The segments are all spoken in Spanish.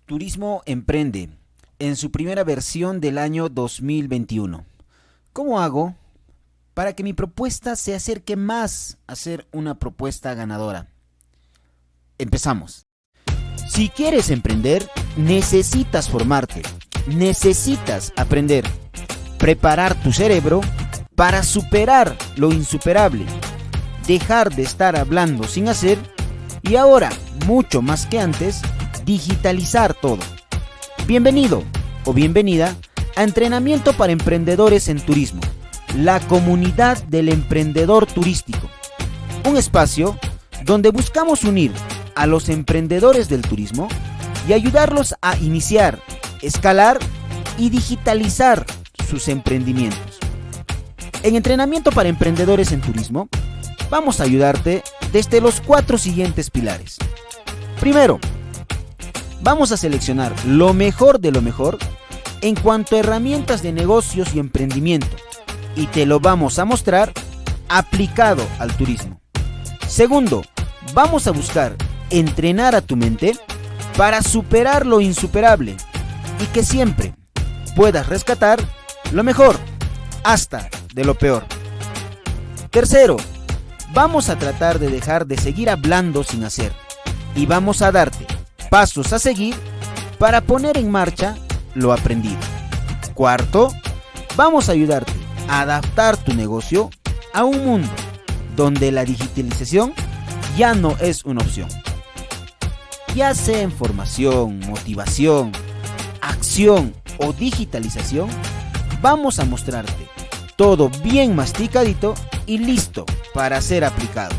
Turismo Emprende, en su primera versión del año 2021. ¿Cómo hago para que mi propuesta se acerque más a ser una propuesta ganadora? Empezamos. Si quieres emprender, necesitas formarte, necesitas aprender, preparar tu cerebro para superar lo insuperable, dejar de estar hablando sin hacer y ahora, mucho más que antes, digitalizar todo. Bienvenido o bienvenida a Entrenamiento para Emprendedores en Turismo, la comunidad del emprendedor turístico. Un espacio donde buscamos unir a los emprendedores del turismo y ayudarlos a iniciar, escalar y digitalizar sus emprendimientos. En Entrenamiento para Emprendedores en Turismo, vamos a ayudarte desde los 4 siguientes pilares. Primero, vamos a seleccionar lo mejor de lo mejor en cuanto a herramientas de negocios y emprendimiento y te lo vamos a mostrar aplicado al turismo. Segundo, vamos a buscar entrenar a tu mente para superar lo insuperable y que siempre puedas rescatar lo mejor hasta de lo peor. Tercero, vamos a tratar de dejar de seguir hablando sin hacer y vamos a darte pasos a seguir para poner en marcha lo aprendido. Cuarto, vamos a ayudarte a adaptar tu negocio a un mundo donde la digitalización ya no es una opción. Ya sea en formación, motivación, acción o digitalización, vamos a mostrarte todo bien masticadito y listo para ser aplicado.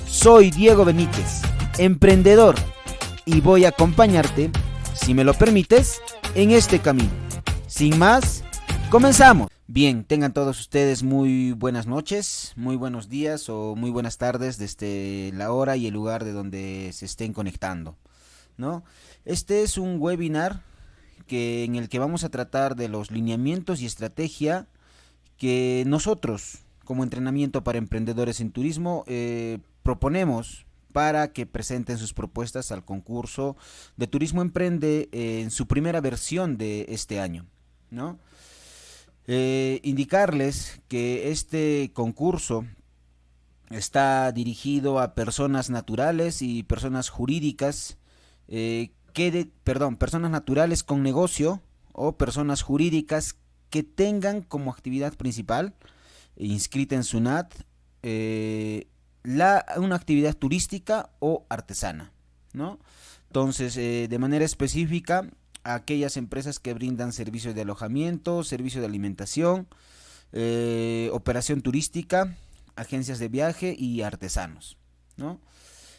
Soy Diego Benítez, emprendedor, y voy a acompañarte, si me lo permites, en este camino. Sin más, comenzamos. Bien, tengan todos ustedes muy buenas noches, muy buenos días o muy buenas tardes desde la hora y el lugar de donde se estén conectando, ¿no? Este es un webinar en el que vamos a tratar de los lineamientos y estrategia que nosotros, como Entrenamiento para Emprendedores en Turismo, proponemos para que presenten sus propuestas al concurso de Turismo Emprende en su primera versión de este año, ¿no? Indicarles que este concurso está dirigido a personas naturales y personas jurídicas, personas naturales con negocio o personas jurídicas que tengan como actividad principal inscrita en SUNAT una actividad turística o artesana, ¿no? Entonces, de manera específica, a aquellas empresas que brindan servicios de alojamiento, servicio de alimentación, operación turística, agencias de viaje y artesanos, ¿no?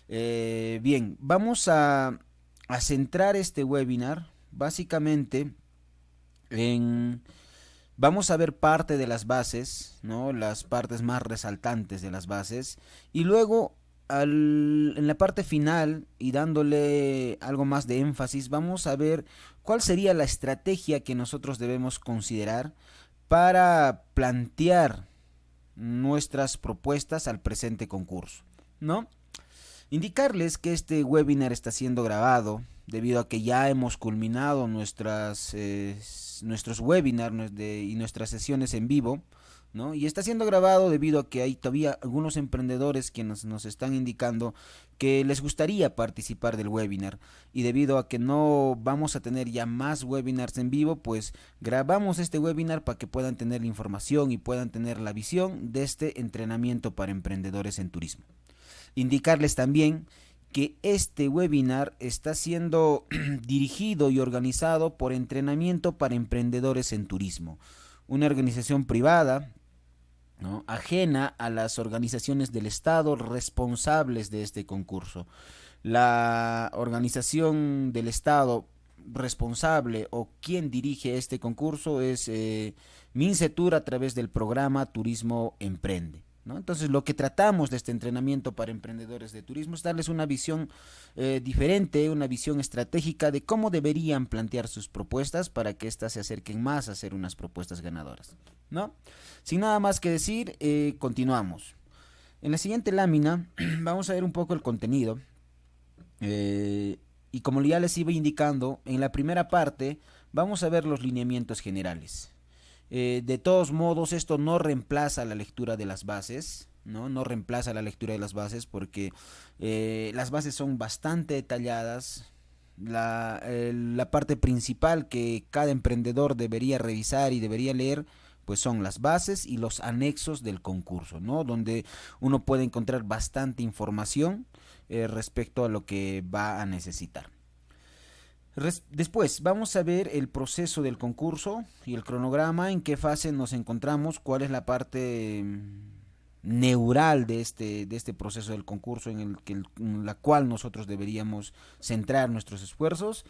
Bien, vamos a centrar este webinar básicamente en... Vamos a ver parte de las bases, ¿no? Las partes más resaltantes de las bases. Y luego, en la parte final, y dándole algo más de énfasis, vamos a ver cuál sería la estrategia que nosotros debemos considerar para plantear nuestras propuestas al presente concurso, ¿no? Indicarles que este webinar está siendo grabado debido a que ya hemos culminado nuestros webinars y nuestras sesiones en vivo, ¿no? Y está siendo grabado debido a que hay todavía algunos emprendedores quienes nos están indicando que les gustaría participar del webinar y debido a que no vamos a tener ya más webinars en vivo, pues grabamos este webinar para que puedan tener la información y puedan tener la visión de este entrenamiento para emprendedores en turismo. Indicarles también que este webinar está siendo dirigido y organizado por Entrenamiento para Emprendedores en Turismo, una organización privada, ¿no?, ajena a las organizaciones del Estado responsables de este concurso. La organización del Estado responsable o quien dirige este concurso es Mincetur a través del programa Turismo Emprende, ¿no? Entonces lo que tratamos de este entrenamiento para emprendedores de turismo es darles una visión diferente, una visión estratégica de cómo deberían plantear sus propuestas para que éstas se acerquen más a ser unas propuestas ganadoras, ¿no? Sin nada más que decir, continuamos. En la siguiente lámina vamos a ver un poco el contenido. Y como ya les iba indicando, en la primera parte vamos a ver los lineamientos generales. De todos modos, esto no reemplaza la lectura de las bases, ¿no? No reemplaza la lectura de las bases porque las bases son bastante detalladas. La parte principal que cada emprendedor debería revisar y debería leer pues son las bases y los anexos del concurso, ¿no? Donde uno puede encontrar bastante información respecto a lo que va a necesitar. Después vamos a ver el proceso del concurso y el cronograma, en qué fase nos encontramos, cuál es la parte neural de este proceso del concurso en la cual nosotros deberíamos centrar nuestros esfuerzos.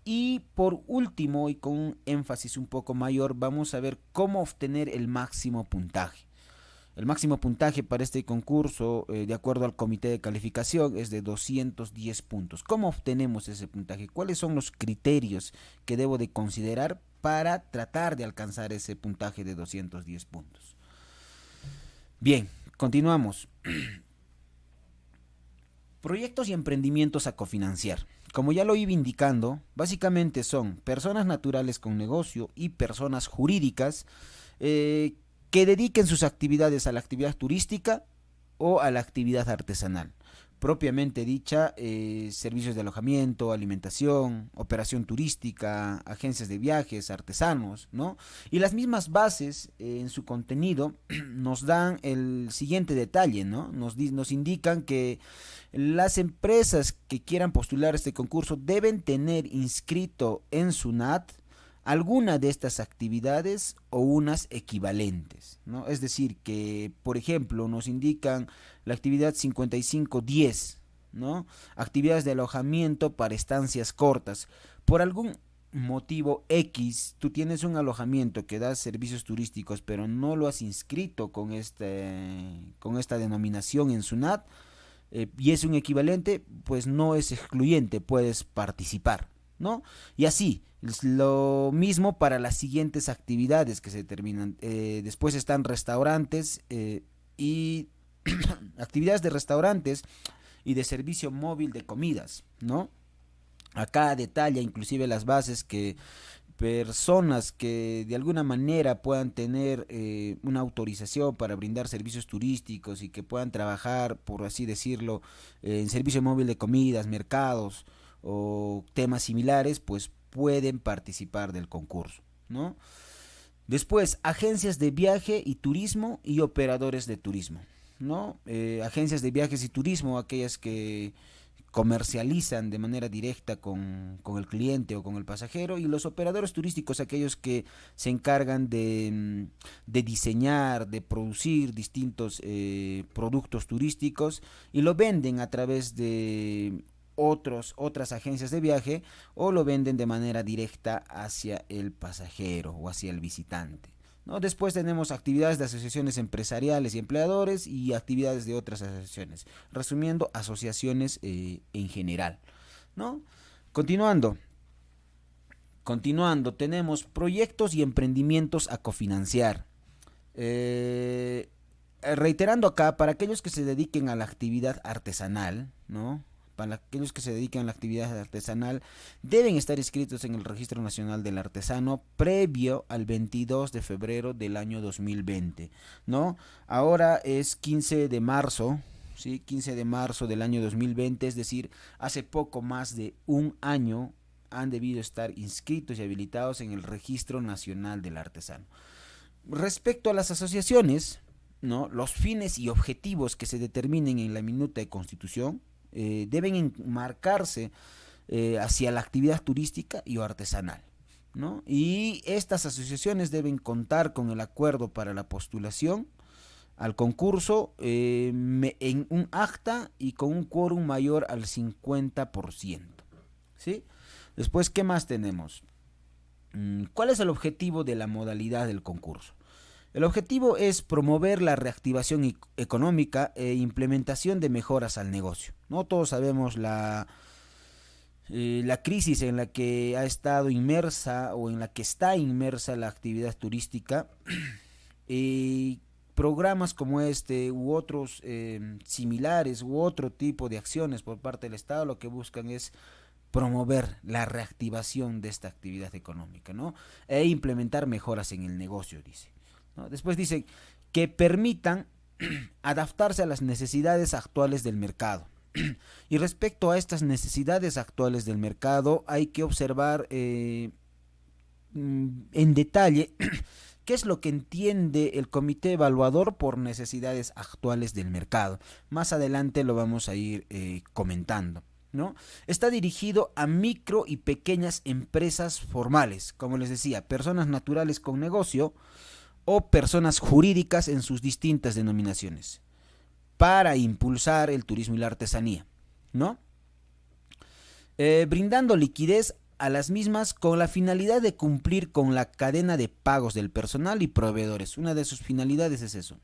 Y por último, y con un énfasis un poco mayor, vamos a ver cómo obtener el máximo puntaje. El máximo puntaje para este concurso, de acuerdo al comité de calificación, es de 210 puntos. ¿Cómo obtenemos ese puntaje? ¿Cuáles son los criterios que debo de considerar para tratar de alcanzar ese puntaje de 210 puntos? Bien, continuamos. Proyectos y emprendimientos a cofinanciar. Como ya lo iba indicando, básicamente son personas naturales con negocio y personas jurídicas que dediquen sus actividades a la actividad turística o a la actividad artesanal. Propiamente dicha, servicios de alojamiento, alimentación, operación turística, agencias de viajes, artesanos, ¿no? Y las mismas bases en su contenido nos dan el siguiente detalle, ¿no? Nos indican que las empresas que quieran postular este concurso deben tener inscrito en SUNAT alguna de estas actividades o unas equivalentes, ¿no? Es decir, que por ejemplo nos indican la actividad 5510, ¿no? Actividades de alojamiento para estancias cortas. Por algún motivo X, tú tienes un alojamiento que da servicios turísticos, pero no lo has inscrito con esta denominación en SUNAT, y es un equivalente, pues no es excluyente, puedes participar, ¿no? Y así, es lo mismo para las siguientes actividades que se terminan. Después están restaurantes y actividades de restaurantes y de servicio móvil de comidas, ¿no? Acá detalla inclusive las bases que personas que de alguna manera puedan tener una autorización para brindar servicios turísticos y que puedan trabajar, por así decirlo, en servicio móvil de comidas, mercados o temas similares, pues pueden participar del concurso, ¿no? Después, agencias de viaje y turismo y operadores de turismo, ¿no? Agencias de viajes y turismo, aquellas que comercializan de manera directa con el cliente o con el pasajero, y los operadores turísticos, aquellos que se encargan de diseñar, de producir distintos productos turísticos y lo venden a través de otras agencias de viaje, o lo venden de manera directa hacia el pasajero o hacia el visitante, ¿no? Después tenemos actividades de asociaciones empresariales y empleadores y actividades de otras asociaciones. Resumiendo, asociaciones en general, ¿no? Continuando, tenemos proyectos y emprendimientos a cofinanciar. Reiterando acá, para aquellos que se dediquen a la actividad artesanal, ¿no? Para aquellos que se dedican a la actividad artesanal, deben estar inscritos en el Registro Nacional del Artesano previo al 22 de febrero del año 2020, ¿no? Ahora es 15 de marzo, ¿sí? 15 de marzo del año 2020, es decir, hace poco más de un año han debido estar inscritos y habilitados en el Registro Nacional del Artesano. Respecto a las asociaciones, ¿no? Los fines y objetivos que se determinen en la minuta de constitución deben enmarcarse hacia la actividad turística y o artesanal, ¿no? Y estas asociaciones deben contar con el acuerdo para la postulación al concurso en un acta y con un quórum mayor al 50%, ¿sí? Después, ¿qué más tenemos? ¿Cuál es el objetivo de la modalidad del concurso? El objetivo es promover la reactivación económica e implementación de mejoras al negocio. No todos sabemos la crisis en la que ha estado inmersa o en la que está inmersa la actividad turística. Programas como este u otros similares u otro tipo de acciones por parte del Estado lo que buscan es promover la reactivación de esta actividad económica, ¿no? E implementar mejoras en el negocio, dice, ¿no? Después dice que permitan adaptarse a las necesidades actuales del mercado. Y respecto a estas necesidades actuales del mercado, hay que observar en detalle qué es lo que entiende el comité evaluador por necesidades actuales del mercado. Más adelante lo vamos a ir comentando, ¿no? Está dirigido a micro y pequeñas empresas formales, como les decía, personas naturales con negocio o personas jurídicas en sus distintas denominaciones, para impulsar el turismo y la artesanía, ¿no? Brindando liquidez a las mismas con la finalidad de cumplir con la cadena de pagos del personal y proveedores. Una de sus finalidades es eso,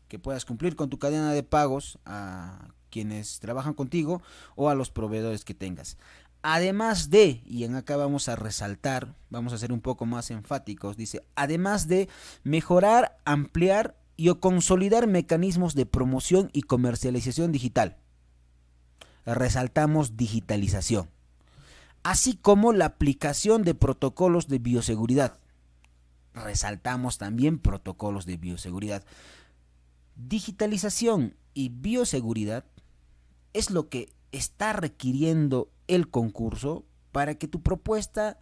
que puedas cumplir con tu cadena de pagos a quienes trabajan contigo o a los proveedores que tengas. Además de, y en acá vamos a resaltar, vamos a ser un poco más enfáticos, dice, además de mejorar, ampliar y o consolidar mecanismos de promoción y comercialización digital. Resaltamos digitalización, así como la aplicación de protocolos de bioseguridad. Resaltamos también protocolos de bioseguridad. Digitalización y bioseguridad es lo que está requiriendo el concurso para que tu propuesta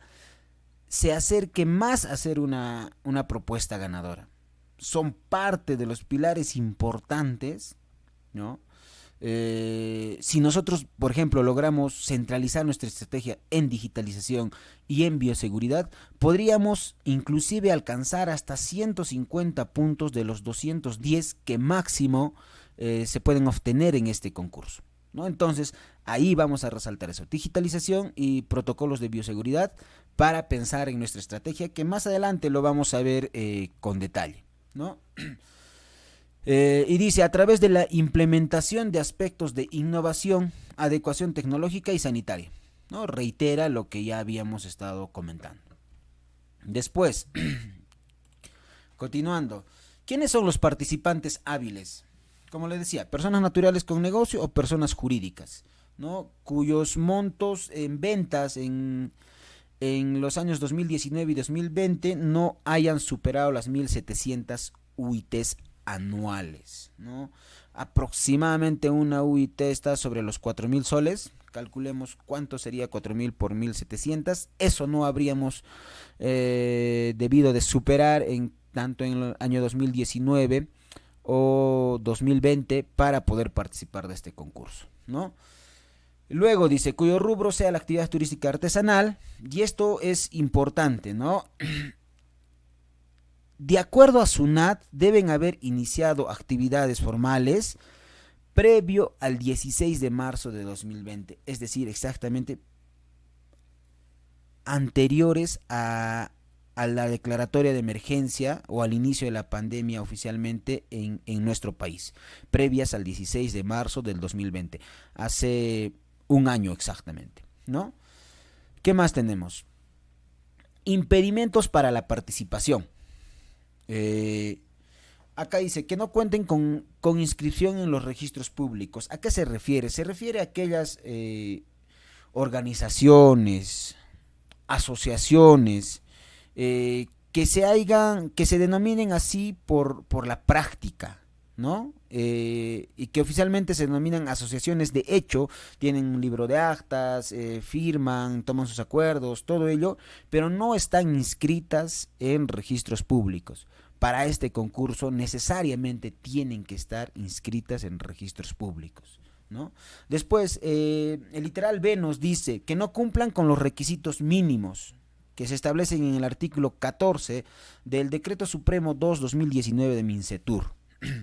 se acerque más a ser una propuesta ganadora. Son parte de los pilares importantes, ¿no? Si nosotros, por ejemplo, logramos centralizar nuestra estrategia en digitalización y en bioseguridad, podríamos inclusive alcanzar hasta 150 puntos de los 210 que máximo se pueden obtener en este concurso, ¿no? Entonces, ahí vamos a resaltar eso, digitalización y protocolos de bioseguridad para pensar en nuestra estrategia, que más adelante lo vamos a ver con detalle, ¿no? Y dice, a través de la implementación de aspectos de innovación, adecuación tecnológica y sanitaria, ¿no? Reitera lo que ya habíamos estado comentando. Después, continuando, ¿quiénes son los participantes hábiles? Como les decía, personas naturales con negocio o personas jurídicas, ¿no? Cuyos montos en ventas en los años 2019 y 2020 no hayan superado las 1.700 UITs anuales, ¿no? Aproximadamente una UIT está sobre los 4.000 soles. Calculemos cuánto sería 4.000 por 1.700. Eso no habríamos debido de superar tanto en el año 2019 o 2020 para poder participar de este concurso, ¿no? Luego dice, cuyo rubro sea la actividad turística artesanal, y esto es importante, ¿no? De acuerdo a SUNAT, deben haber iniciado actividades formales previo al 16 de marzo de 2020, es decir, exactamente anteriores a la declaratoria de emergencia o al inicio de la pandemia oficialmente en nuestro país, previas al 16 de marzo del 2020, hace un año exactamente, ¿no? ¿Qué más tenemos? Impedimentos para la participación. Acá dice que no cuenten con inscripción en los registros públicos. ¿A qué se refiere? Se refiere a aquellas organizaciones, asociaciones que se denominen así por la práctica, ¿no? Y que oficialmente se denominan asociaciones de hecho, tienen un libro de actas, firman, toman sus acuerdos, todo ello, pero no están inscritas en registros públicos. Para este concurso necesariamente tienen que estar inscritas en registros públicos, ¿no? Después, el literal B nos dice que no cumplan con los requisitos mínimos que se establecen en el artículo 14 del Decreto Supremo 2/2019 de Mincetur,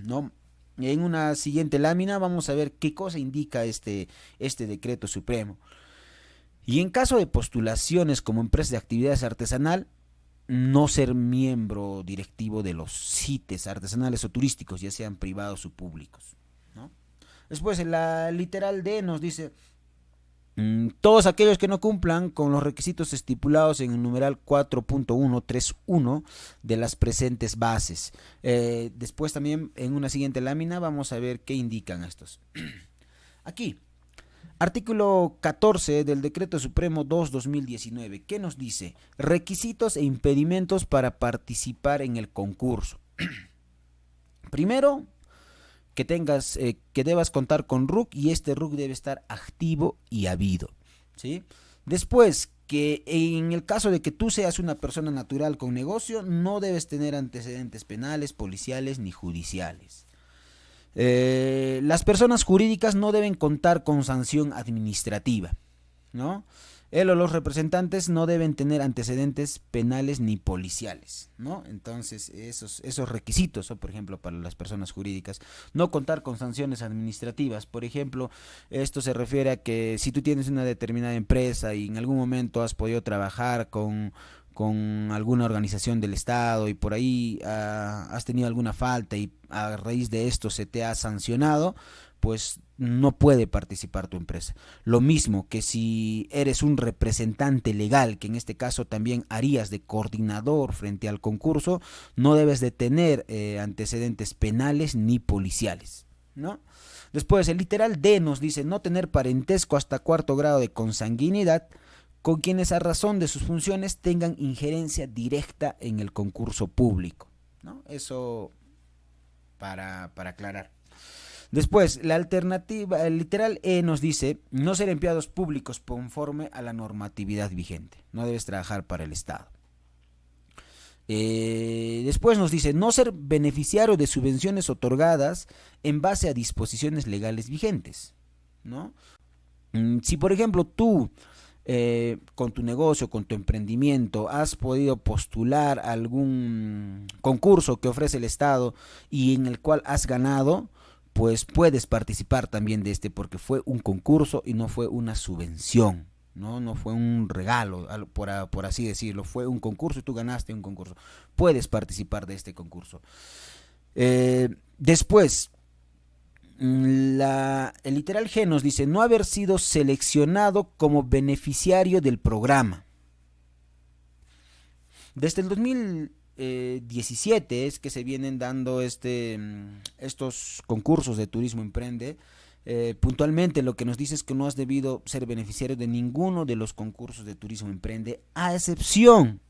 ¿no? En una siguiente lámina vamos a ver qué cosa indica este decreto supremo. Y en caso de postulaciones como empresa de actividades artesanal, no ser miembro directivo de los CITES artesanales o turísticos, ya sean privados o públicos, ¿no? Después la literal D nos dice todos aquellos que no cumplan con los requisitos estipulados en el numeral 4.131 de las presentes bases. Después también en una siguiente lámina vamos a ver qué indican estos. Aquí, Artículo 14 del Decreto Supremo 2/2019, ¿qué nos dice? Requisitos e impedimentos para participar en el concurso. Primero, que debas contar con RUC y este RUC debe estar activo y habido, ¿sí? Después, que en el caso de que tú seas una persona natural con negocio, no debes tener antecedentes penales, policiales ni judiciales. Las personas jurídicas no deben contar con sanción administrativa, ¿no? Él o los representantes no deben tener antecedentes penales ni policiales, ¿no? Entonces, esos requisitos son, por ejemplo, para las personas jurídicas. No contar con sanciones administrativas. Por ejemplo, esto se refiere a que si tú tienes una determinada empresa y en algún momento has podido trabajar con alguna organización del Estado y por ahí has tenido alguna falta y a raíz de esto se te ha sancionado, pues no puede participar tu empresa. Lo mismo que si eres un representante legal, que en este caso también harías de coordinador frente al concurso, no debes de tener antecedentes penales ni policiales, ¿no? Después, el literal D nos dice no tener parentesco hasta cuarto grado de consanguinidad con quienes a razón de sus funciones tengan injerencia directa en el concurso público, ¿no? Eso para aclarar. Después, la alternativa, el literal E nos dice no ser empleados públicos conforme a la normatividad vigente. No debes trabajar para el Estado. Después nos dice no ser beneficiario de subvenciones otorgadas en base a disposiciones legales vigentes, ¿no? Si por ejemplo tú con tu negocio, con tu emprendimiento, has podido postular algún concurso que ofrece el Estado y en el cual has ganado, pues puedes participar también de este porque fue un concurso y no fue una subvención, no fue un regalo, por así decirlo, fue un concurso y tú ganaste un concurso. Puedes participar de este concurso. Después, el literal G nos dice no haber sido seleccionado como beneficiario del programa. Desde el 2017 es que se vienen dando estos concursos de Turismo Emprende. Puntualmente lo que nos dice es que no has debido ser beneficiario de ninguno de los concursos de Turismo Emprende, a excepción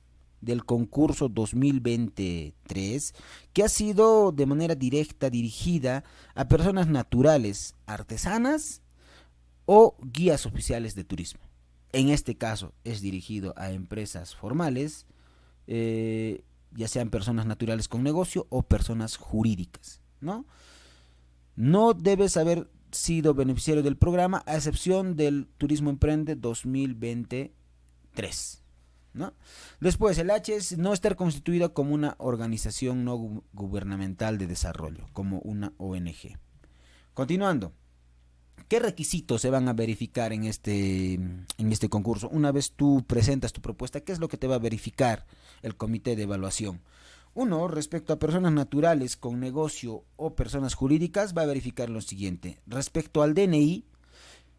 del concurso 2023, que ha sido de manera directa dirigida a personas naturales, artesanas o guías oficiales de turismo. En este caso es dirigido a empresas formales, ya sean personas naturales con negocio o personas jurídicas, ¿no? No debes haber sido beneficiario del programa, a excepción del Turismo Emprende 2023, ¿no? Después, el H es no estar constituida como una organización no gubernamental de desarrollo, como una ONG. Continuando, ¿qué requisitos se van a verificar en este concurso? Una vez tú presentas tu propuesta, ¿qué es lo que te va a verificar el comité de evaluación? Uno, respecto a personas naturales con negocio o personas jurídicas, va a verificar lo siguiente. Respecto al DNI,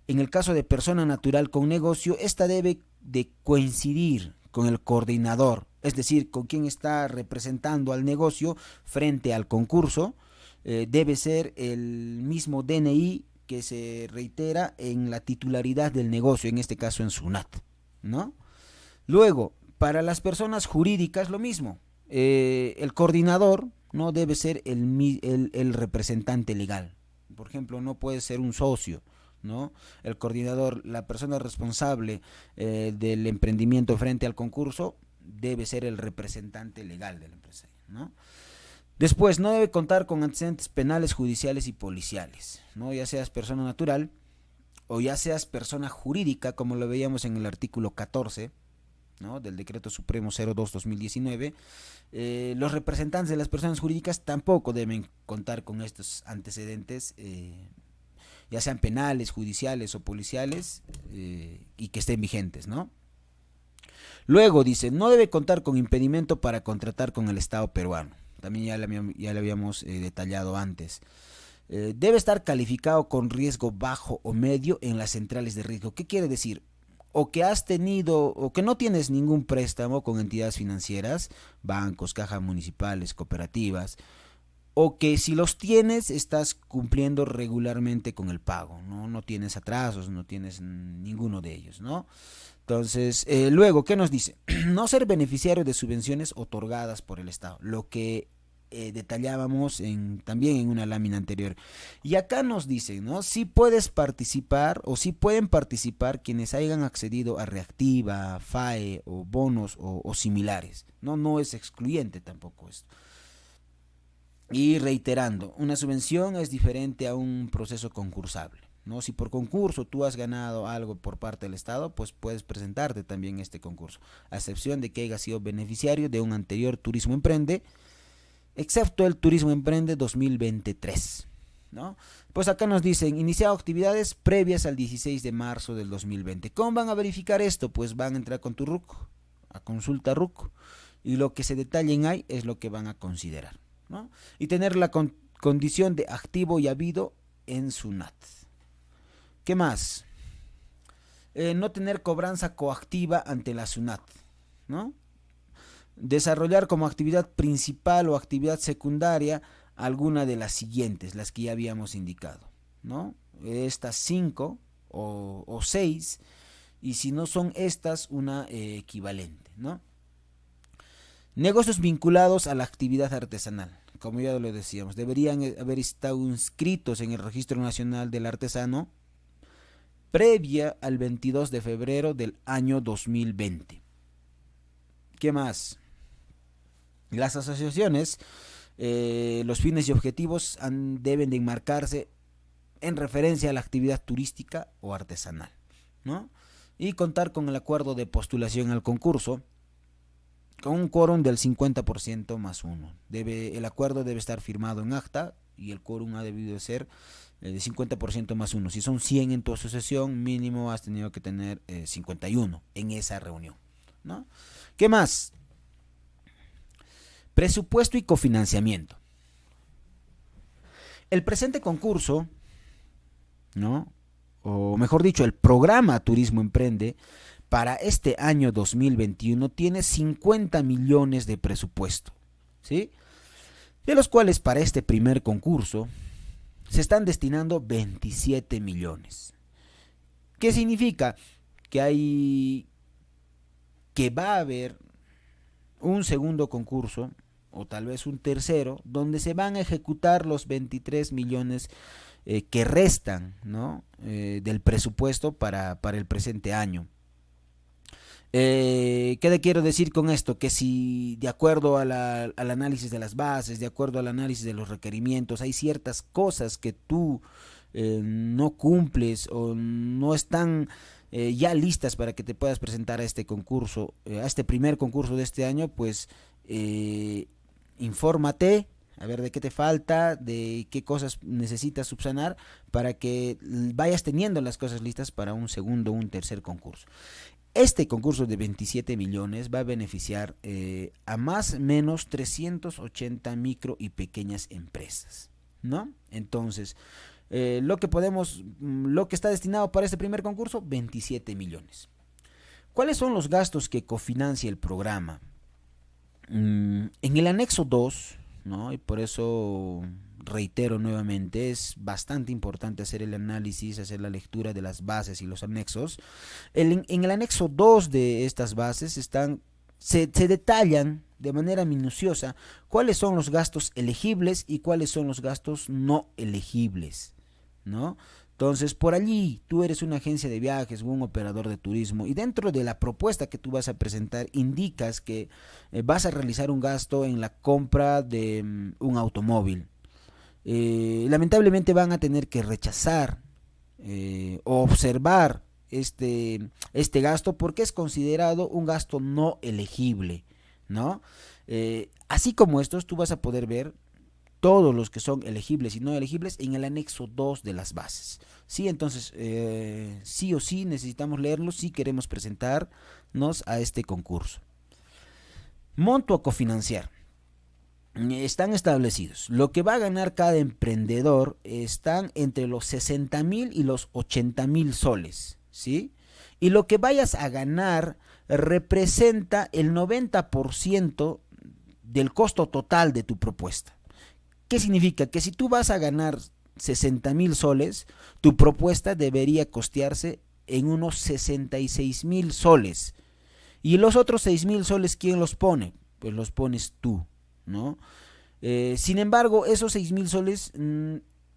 en el caso de persona natural con negocio, esta debe de coincidir con el coordinador, es decir, con quien está representando al negocio frente al concurso. Debe ser el mismo DNI que se reitera en la titularidad del negocio, en este caso en SUNAT, ¿no? Luego, para las personas jurídicas lo mismo. El coordinador no debe ser el representante legal. Por ejemplo, no puede ser un socio, ¿no? El coordinador, la persona responsable del emprendimiento frente al concurso, debe ser el representante legal de la empresa, ¿no? Después, no debe contar con antecedentes penales, judiciales y policiales, ¿no? Ya seas persona natural o ya seas persona jurídica, como lo veíamos en el artículo 14, ¿no?, del Decreto Supremo 02/2019. Los representantes de las personas jurídicas tampoco deben contar con estos antecedentes, ya sean penales, judiciales o policiales, y que estén vigentes, ¿no? Luego dice, no debe contar con impedimento para contratar con el Estado peruano. También ya lo habíamos detallado antes. Debe estar calificado con riesgo bajo o medio en las centrales de riesgo. ¿Qué quiere decir? O que has tenido, o que no tienes ningún préstamo con entidades financieras, bancos, cajas municipales, cooperativas, o que si los tienes estás cumpliendo regularmente con el pago, no tienes atrasos, no tienes ninguno de ellos, ¿no? Entonces, luego, ¿qué nos dice? No ser beneficiario de subvenciones otorgadas por el Estado, lo que detallábamos también en una lámina anterior. Y acá nos dicen, ¿no? Si puedes participar o si pueden participar quienes hayan accedido a Reactiva, FAE o bonos o similares, ¿no? No es excluyente tampoco esto. Y reiterando, una subvención es diferente a un proceso concursable, ¿no? Si por concurso tú has ganado algo por parte del Estado, pues puedes presentarte también este concurso, a excepción de que hayas sido beneficiario de un anterior Turismo Emprende, excepto el Turismo Emprende 2023, ¿no? Pues acá nos dicen, iniciado actividades previas al 16 de marzo del 2020. ¿Cómo van a verificar esto? Pues van a entrar con tu RUC, a consulta RUC, y lo que se detallen ahí es lo que van a considerar, ¿no? Y tener la condición de activo y habido en SUNAT. ¿Qué más? No tener cobranza coactiva ante la SUNAT, ¿no? Desarrollar como actividad principal o actividad secundaria alguna de las siguientes, las que ya habíamos indicado, ¿no? Estas 5 o 6, y si no son estas, una equivalente, ¿no? Negocios vinculados a la actividad artesanal, como ya lo decíamos, deberían haber estado inscritos en el Registro Nacional del Artesano previa al 22 de febrero del año 2020. ¿Qué más? Las asociaciones, los fines y objetivos deben de enmarcarse en referencia a la actividad turística o artesanal, ¿no? Y contar con el acuerdo de postulación al concurso con un quórum del 50% más 1. El acuerdo debe estar firmado en acta y el quórum ha debido ser de 50% más 1. Si son 100 en tu asociación, mínimo has tenido que tener 51 en esa reunión, ¿no? ¿Qué más? Presupuesto y cofinanciamiento. El presente concurso, ¿no? O mejor dicho, el programa Turismo Emprende para este año 2021 tiene 50 millones de presupuesto, ¿sí? De los cuales para este primer concurso se están destinando 27 millones. ¿Qué significa? Que va a haber un segundo concurso o tal vez un tercero donde se van a ejecutar los 23 millones que restan, ¿no? Del presupuesto para el presente año. ¿Qué le quiero decir con esto? Que si de acuerdo al análisis de las bases, de acuerdo al análisis de los requerimientos, hay ciertas cosas que tú no cumples o no están ya listas para que te puedas presentar a este concurso, a este primer concurso de este año, pues infórmate, a ver de qué te falta, de qué cosas necesitas subsanar para que vayas teniendo las cosas listas para un segundo o un tercer concurso. Este concurso de 27 millones va a beneficiar a más o menos 380 micro y pequeñas empresas, ¿no? Entonces, lo que está destinado para este primer concurso, 27 millones. ¿Cuáles son los gastos que cofinancia el programa? En el anexo 2, ¿no? Y por eso reitero nuevamente, es bastante importante hacer el análisis, hacer la lectura de las bases y los anexos. En el anexo 2 de estas bases se detallan de manera minuciosa cuáles son los gastos elegibles y cuáles son los gastos no elegibles, ¿no? Entonces, por allí tú eres una agencia de viajes o un operador de turismo y dentro de la propuesta que tú vas a presentar indicas que vas a realizar un gasto en la compra de un automóvil. Lamentablemente van a tener que rechazar o observar este gasto porque es considerado un gasto no elegible, ¿no? Así como estos, tú vas a poder ver todos los que son elegibles y no elegibles en el anexo 2 de las bases. Sí, entonces, sí o sí necesitamos leerlos si queremos presentarnos a este concurso. Monto a cofinanciar. Están establecidos. Lo que va a ganar cada emprendedor están entre los 60,000 y los 80,000 soles, ¿sí? Y lo que vayas a ganar representa el 90% del costo total de tu propuesta. ¿Qué significa? Que si tú vas a ganar 60.000 soles, tu propuesta debería costearse en unos 66.000 soles. Y los otros 6.000 soles, ¿quién los pone? Pues los pones tú, ¿no? Sin embargo, esos 6.000 soles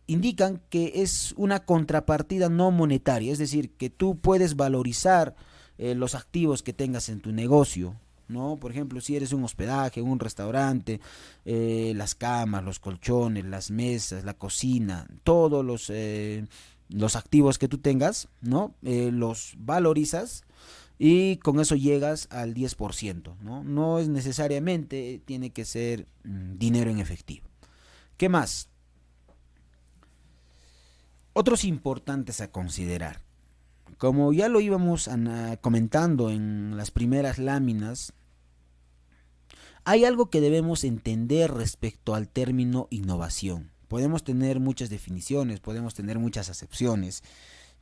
indican que es una contrapartida no monetaria, es decir, que tú puedes valorizar los activos que tengas en tu negocio, ¿no? Por ejemplo, si eres un hospedaje, un restaurante, las camas, los colchones, las mesas, la cocina, todos los activos que tú tengas, ¿no? Los valorizas y con eso llegas al 10%, ¿no? No es necesariamente, tiene que ser dinero en efectivo. ¿Qué más? Otros importantes a considerar. Como ya lo íbamos comentando en las primeras láminas, hay algo que debemos entender respecto al término innovación. Podemos tener muchas definiciones, podemos tener muchas acepciones,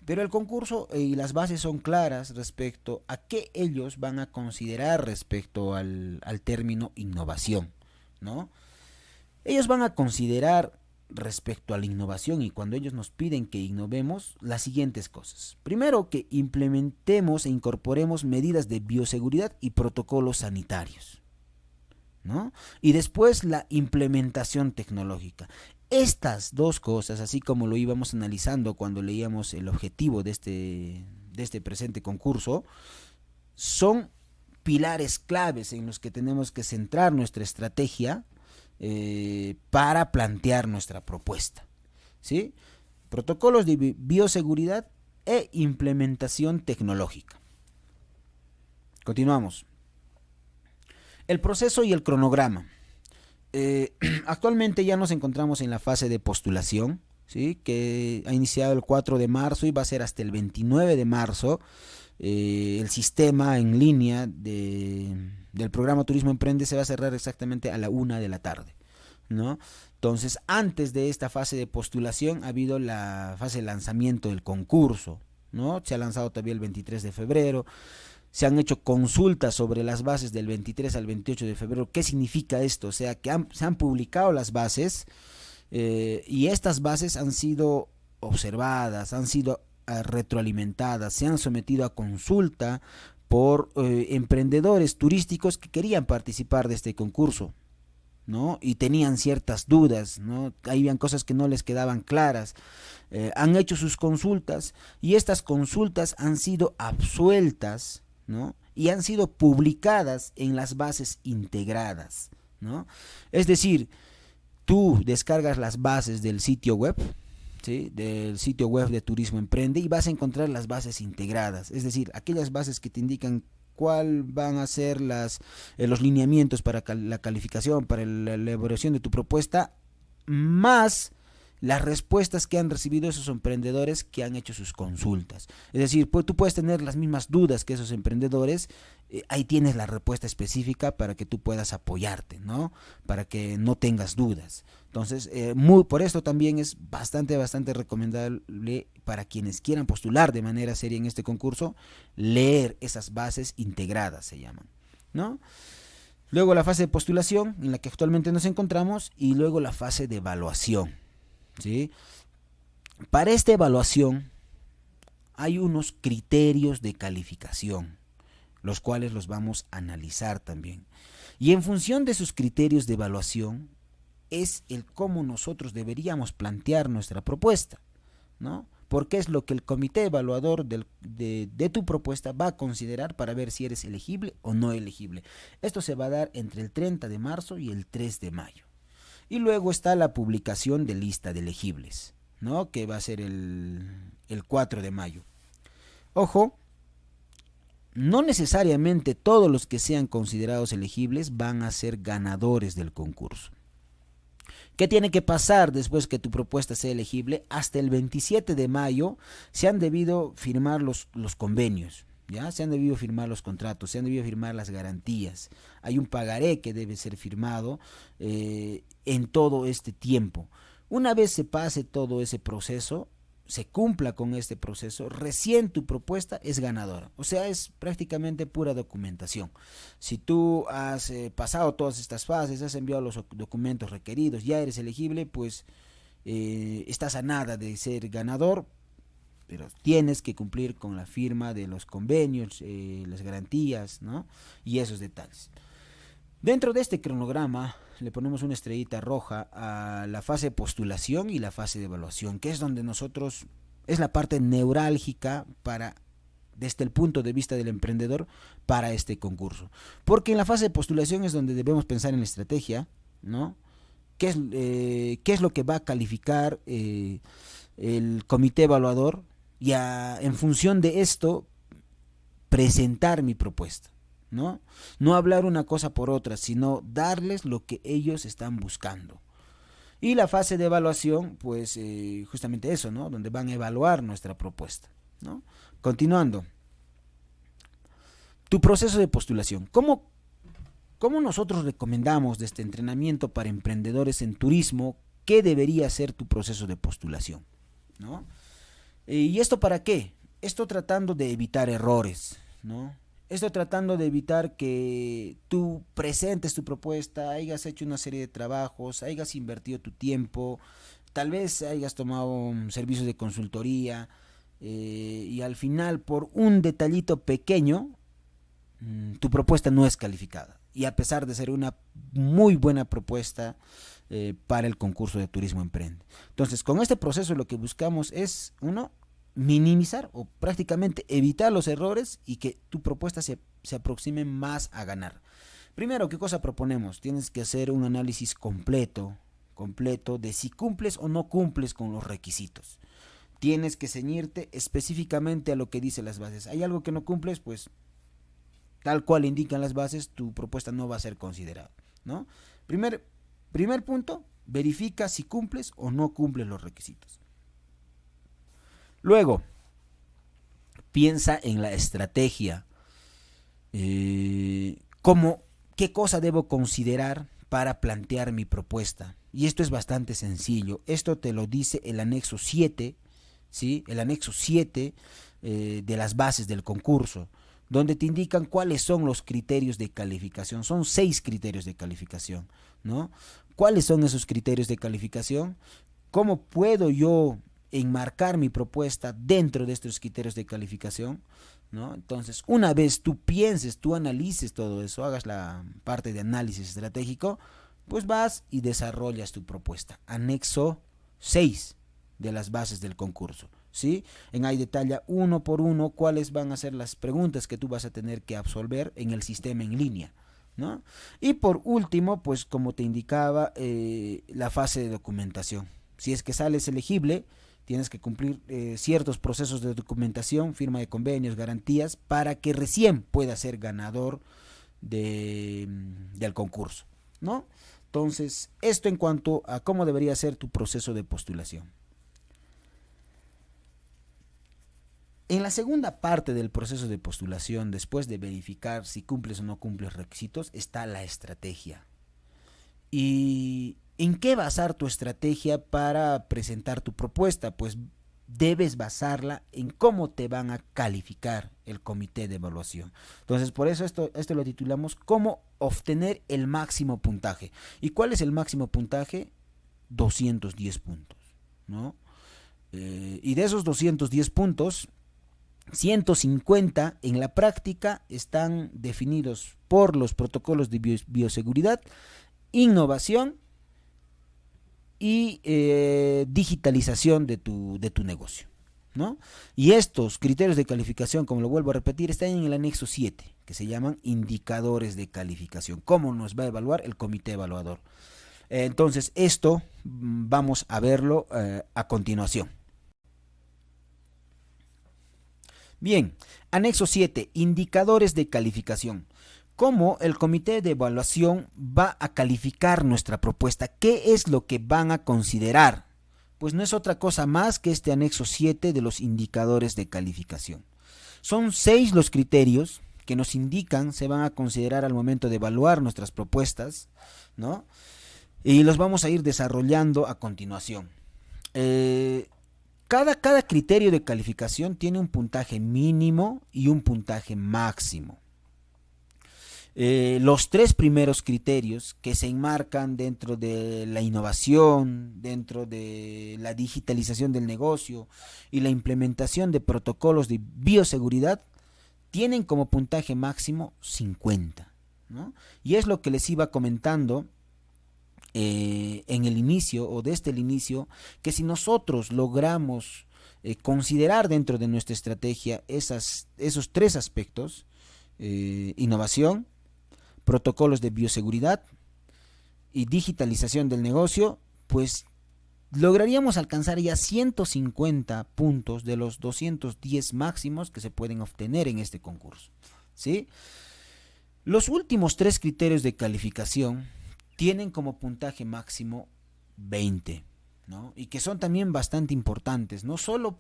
pero el concurso y las bases son claras respecto a qué ellos van a considerar respecto al término innovación, ¿no? Ellos van a considerar respecto a la innovación, y cuando ellos nos piden que innovemos, las siguientes cosas. Primero, que implementemos e incorporemos medidas de bioseguridad y protocolos sanitarios, ¿no? Y después la implementación tecnológica. Estas dos cosas, así como lo íbamos analizando cuando leíamos el objetivo de este presente concurso, son pilares claves en los que tenemos que centrar nuestra estrategia para plantear nuestra propuesta, ¿sí? Protocolos de bioseguridad e implementación tecnológica. Continuamos. El proceso y el cronograma. Actualmente ya nos encontramos en la fase de postulación, ¿sí? Que ha iniciado el 4 de marzo y va a ser hasta el 29 de marzo. El sistema en línea del programa Turismo Emprende se va a cerrar exactamente a la 1 de la tarde, ¿no? Entonces, antes de esta fase de postulación ha habido la fase de lanzamiento del concurso, ¿no? Se ha lanzado todavía el 23 de febrero. Se han hecho consultas sobre las bases del 23 al 28 de febrero. ¿Qué significa esto? O sea, que se han publicado las bases y estas bases han sido observadas, han sido retroalimentadas, se han sometido a consulta por emprendedores turísticos que querían participar de este concurso, ¿no? Y tenían ciertas dudas, ¿no? Habían cosas que no les quedaban claras. Han hecho sus consultas y estas consultas han sido absueltas, ¿no? Y han sido publicadas en las bases integradas, ¿no? Es decir, tú descargas las bases del sitio web, ¿sí? Del sitio web de Turismo Emprende, y vas a encontrar las bases integradas, es decir, aquellas bases que te indican cuál van a ser los lineamientos para la calificación, para la elaboración de tu propuesta, más las respuestas que han recibido esos emprendedores que han hecho sus consultas. Es decir, pues tú puedes tener las mismas dudas que esos emprendedores, ahí tienes la respuesta específica para que tú puedas apoyarte, ¿no? Para que no tengas dudas. Entonces, por esto también es bastante recomendable para quienes quieran postular de manera seria en este concurso, leer esas bases integradas, se llaman, ¿no? Luego la fase de postulación, en la que actualmente nos encontramos, y luego la fase de evaluación, ¿sí? Para esta evaluación hay unos criterios de calificación, los cuales los vamos a analizar también. Y en función de esos criterios de evaluación es el cómo nosotros deberíamos plantear nuestra propuesta, ¿no? Porque es lo que el comité evaluador de tu propuesta va a considerar para ver si eres elegible o no elegible. Esto se va a dar entre el 30 de marzo y el 3 de mayo. Y luego está la publicación de lista de elegibles, ¿no? Que va a ser el 4 de mayo. Ojo, no necesariamente todos los que sean considerados elegibles van a ser ganadores del concurso. ¿Qué tiene que pasar después que tu propuesta sea elegible? Hasta el 27 de mayo se han debido firmar los convenios, ¿ya? Se han debido firmar los contratos, se han debido firmar las garantías. Hay un pagaré que debe ser firmado en todo este tiempo. Una vez se pase todo ese proceso, se cumpla con este proceso, recién tu propuesta es ganadora. O sea, es prácticamente pura documentación. Si tú has pasado todas estas fases, has enviado los documentos requeridos, ya eres elegible, pues estás a nada de ser ganador, pero tienes que cumplir con la firma de los convenios, las garantías, ¿no? Y esos detalles. Dentro de este cronograma le ponemos una estrellita roja a la fase de postulación y la fase de evaluación, que es donde nosotros, es la parte neurálgica para, desde el punto de vista del emprendedor, para este concurso. Porque en la fase de postulación es donde debemos pensar en la estrategia, ¿no? Qué es lo que va a calificar el comité evaluador y en función de esto presentar mi propuesta. ¿No? No hablar una cosa por otra, sino darles lo que ellos están buscando. Y la fase de evaluación, pues justamente eso, ¿no? Donde van a evaluar nuestra propuesta, ¿no? Continuando. Tu proceso de postulación. ¿Cómo nosotros recomendamos de este entrenamiento para emprendedores en turismo? ¿Qué debería ser tu proceso de postulación? ¿No? ¿Y esto para qué? Esto tratando de evitar errores, ¿no? Esto tratando de evitar que tú presentes tu propuesta, hayas hecho una serie de trabajos, hayas invertido tu tiempo, tal vez hayas tomado servicios de consultoría y al final por un detallito pequeño tu propuesta no es calificada. Y a pesar de ser una muy buena propuesta para el concurso de Turismo Emprende. Entonces, con este proceso lo que buscamos es, uno, minimizar o prácticamente evitar los errores y que tu propuesta se aproxime más a ganar. Primero, ¿qué cosa proponemos? Tienes que hacer un análisis completo de si cumples o no cumples con los requisitos. Tienes que ceñirte específicamente a lo que dicen las bases. ¿Hay algo que no cumples? Pues tal cual indican las bases, tu propuesta no va a ser considerada, ¿no? Primer punto, verifica si cumples o no cumples los requisitos. Luego, piensa en la estrategia. ¿Qué cosa debo considerar para plantear mi propuesta? Y esto es bastante sencillo. Esto te lo dice el anexo 7, ¿sí? El anexo 7 de las bases del concurso, donde te indican cuáles son los criterios de calificación. Son 6 criterios de calificación, ¿no? ¿Cuáles son esos criterios de calificación? ¿Cómo puedo yo enmarcar mi propuesta dentro de estos criterios de calificación, ¿no? Entonces, una vez tú pienses, tú analices todo eso, hagas la parte de análisis estratégico, pues vas y desarrollas tu propuesta. Anexo 6 de las bases del concurso, ¿sí? En ahí detalla uno por uno cuáles van a ser las preguntas que tú vas a tener que absolver en el sistema en línea, ¿no? Y por último, pues como te indicaba, la fase de documentación. Si es que sales elegible, tienes que cumplir ciertos procesos de documentación, firma de convenios, garantías, para que recién puedas ser ganador del concurso, ¿no? Entonces, esto en cuanto a cómo debería ser tu proceso de postulación. En la segunda parte del proceso de postulación, después de verificar si cumples o no cumples requisitos, está la estrategia. ¿Y en qué basar tu estrategia para presentar tu propuesta? Pues debes basarla en cómo te van a calificar el comité de evaluación. Entonces, por eso esto lo titulamos ¿Cómo obtener el máximo puntaje? ¿Y cuál es el máximo puntaje? 210 puntos, ¿no? Y de esos 210 puntos, 150 en la práctica están definidos por los protocolos de bioseguridad, innovación y digitalización de tu negocio, ¿no? Y estos criterios de calificación, como lo vuelvo a repetir, están en el anexo 7, que se llaman indicadores de calificación. ¿Cómo nos va a evaluar el comité evaluador? Entonces, esto vamos a verlo a continuación. Bien, anexo 7, indicadores de calificación. ¿Cómo el comité de evaluación va a calificar nuestra propuesta? ¿Qué es lo que van a considerar? Pues no es otra cosa más que este anexo 7 de los indicadores de calificación. Son 6 los criterios que nos indican, se van a considerar al momento de evaluar nuestras propuestas, ¿no? Y los vamos a ir desarrollando a continuación. Cada criterio de calificación tiene un puntaje mínimo y un puntaje máximo. Los tres primeros criterios que se enmarcan dentro de la innovación, dentro de la digitalización del negocio y la implementación de protocolos de bioseguridad, tienen como puntaje máximo 50, ¿no? Y es lo que les iba comentando en el inicio o desde el inicio, que si nosotros logramos considerar dentro de nuestra estrategia esos tres aspectos, innovación, protocolos de bioseguridad y digitalización del negocio, pues lograríamos alcanzar ya 150 puntos de los 210 máximos que se pueden obtener en este concurso, ¿sí? Los últimos tres criterios de calificación tienen como puntaje máximo 20, ¿no? Y que son también bastante importantes, no solo